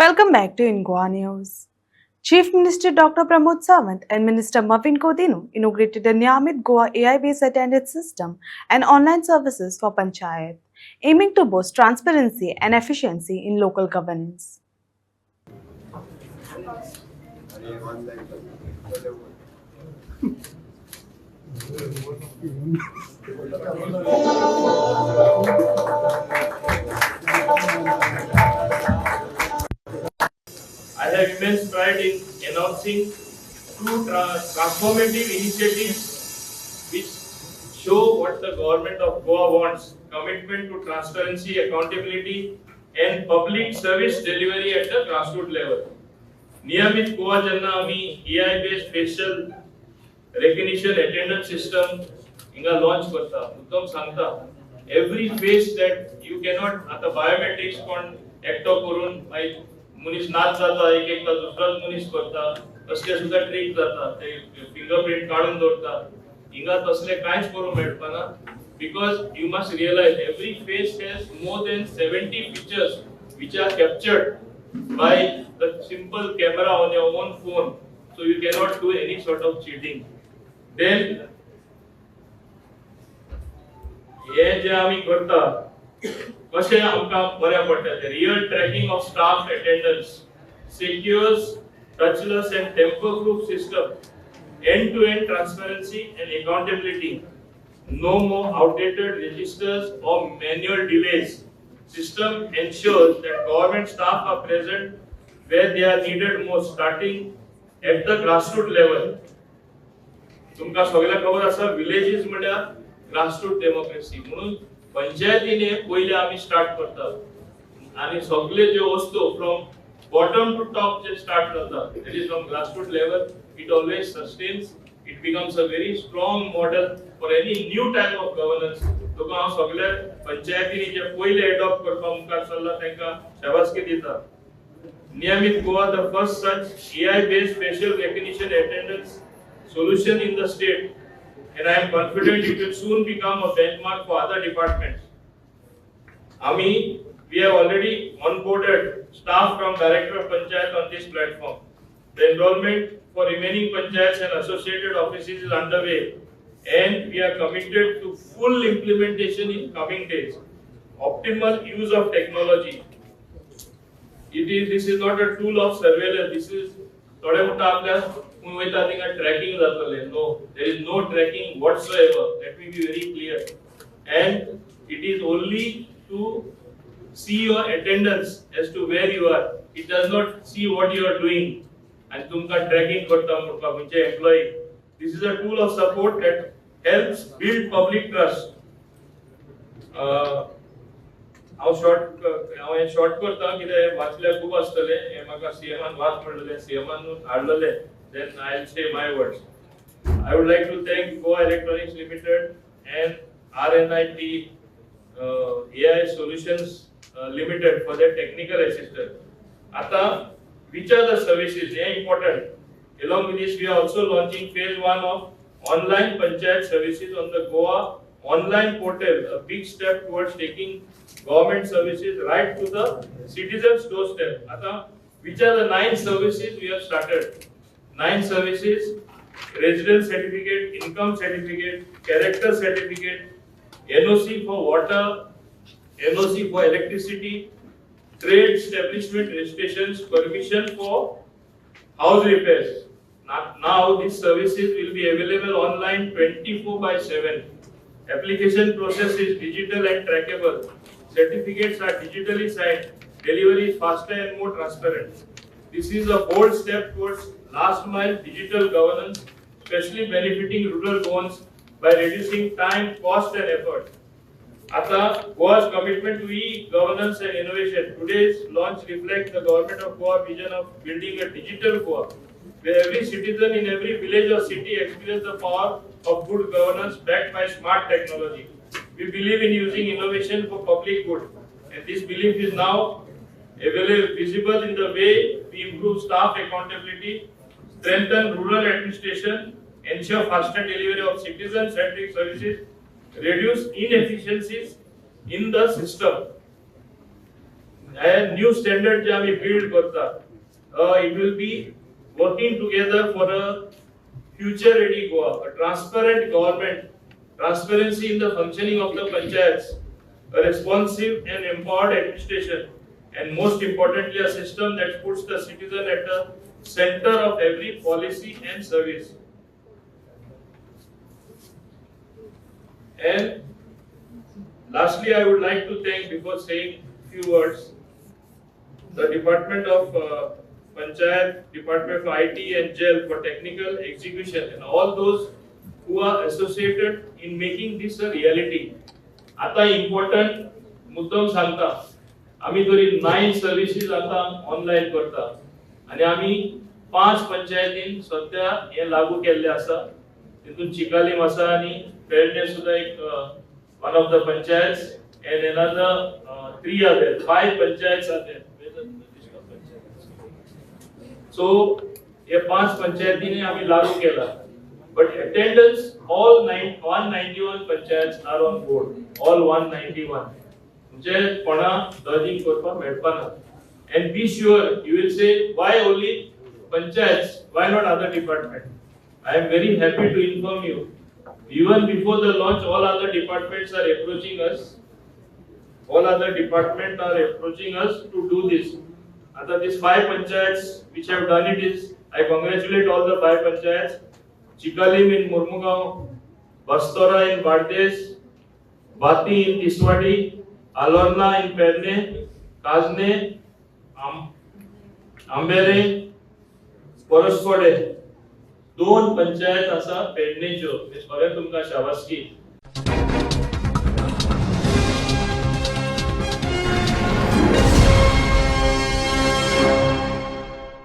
Welcome back to Ingwa News. Chief Minister Dr. Pramod Sawant and Minister Mavin Kodinu inaugurated a Niyamit Goa AI-based attendance system and online services for Panchayat, aiming to boost transparency and efficiency in local governance. I have immense pride in announcing two transformative initiatives which show what the government of Goa wants: commitment to transparency, accountability, and public service delivery at the grassroots level. Niyamit Goa Janna Ami AI-based facial recognition attendance system inga launch करता. उत्तम सांगता. Every face that you cannot आता biometrics पण एकटो करून मनीस नाच जाता एक एकदा दुसराच मनीस करता तसले सुद्धा ट्रिक जाता ते फिंगरप्रिंट काढून दवरता हिंगा तसले कांयच करूंक मेळपाना because you must realize every face has more than 70 features which are captured by the simple camera on your own phone, so you cannot do any sort of cheating. Then हे जे आम्ही करता कशें आमकां बऱ्या पडटा ते real tracking of staff attendance, secures, touchless and tamper-proof system, end-to-end transparency and accountability. No more outdated registers or manual delays. System ensures that government staff are present where they are needed most, starting at the grassroots level. तुमका सगळ्यांना खबर आसा villages म्हळ्यार grassroot democracy म्हणून पंचायतीने पहिले आम्ही start करतात आणि सगळे जे वस्तू फ्रॉम बॉटम टू टॉप जे स्टार्ट करतात that is from grassroots level. It always sustains. It becomes a very strong model for any new type of governance. तुका हांव सगळ्या पंचायतीने जे पहिले अडॉप्ट करपाक मुखार सरला तांकां शाबासकी दिता. Niyamit Goa, the first such AI-based facial recognition attendance solution in the state, and I am confident it will soon become a benchmark for other departments. We have already onboarded staff from Director of Panchayat on this platform. The enrollment for remaining panchayats and associated offices is underway, and we are committed to full implementation in coming days. Optimal use of technology. This is not a tool of surveillance. This is थोडे मोठा आपल्या वयता थिंगा tracking जातले. No, there is no tracking whatsoever. Let me be very clear. And it is only to see your attendance as to where you are. It does not see what you are doing. And तुमका tracking करता म्हणून म्हणजे employee. This is a tool of support that helps build public trust. हांव short करता कितें वाचल्यार खूब आसतले. हे म्हाका सीएमान watch म्हणलेले, सीएमान हाडलेले. Then I'll say my words. I would like to thank Goa Electronics Limited and RNIT AI Solutions Limited for their technical assistance. Ata, which are the services? They are important. Along with this, we are also launching phase 1 of online panchayat services on the Goa online portal, a big step towards taking government services right to the citizens' doorstep. Ata, which are the 9 services we have started? 9 services: residence certificate, income certificate, character certificate, NOC for water, NOC for electricity, trade establishment registrations, permission for house repairs. Now these services will be available online 24/7. Application process is digital and trackable. Certificates are digitally signed. Delivery is faster and more transparent. This is a bold step towards last mile digital governance, especially benefiting rural Goans by reducing time, cost and effort. Ata, Goa's commitment to e-governance and innovation. Today's launch reflects the government of Goa vision of building a digital Goa, where every citizen in every village or city experiences the power of good governance backed by smart technology. We believe in using innovation for public good, and this belief is now visible in the way we improve staff accountability, strengthen rural administration, ensure faster delivery of citizen-centric services, reduce inefficiencies in the system. and new standard जे आम्ही build करता, it will be working together for a future ready Goa, a transparent government, transparency in the functioning of the panchayats, a responsive and empowered administration, and most importantly, a system that puts the citizen at the center of every policy and service. And lastly, I would like to thank, before saying few words, the Department of Panchayat, Department of IT and JEL for technical execution and all those who are associated in making this a reality. आता important मुद्दम सांगता, आम्ही तरी 9 services आता online करता आणि आम्ही 5 पंचायतीन सध्या हे लागू केले आसा. तितून चिकालीम आसा आणि पेडणे सुद्धा एक one of the panchayats and another 3 are there, 5 panchayats are there. So ये 5 पंचायतीने आम्ही लागू केला. But attendance, all 191 panchayats are on board. All 191. म्हणजे कोणा दर्जिंग करपा मेळपाना. And be sure, you will say, why only panchayats? Why not other department? I am very happy to inform you. Even before the launch, all other departments are approaching us. All other departments are approaching us to do this. आता these 5 panchayats which have done it is, I congratulate all the 5 panchayats. Chikalim in Murmugaon, Bastora in Bardes, Bati in Tiswadi, Alorna in Perne, Kazne, Ambere, Poroskode. 2 panchayat असा पेडणेच्यो, हे सगळे तुमकां शाबासकी.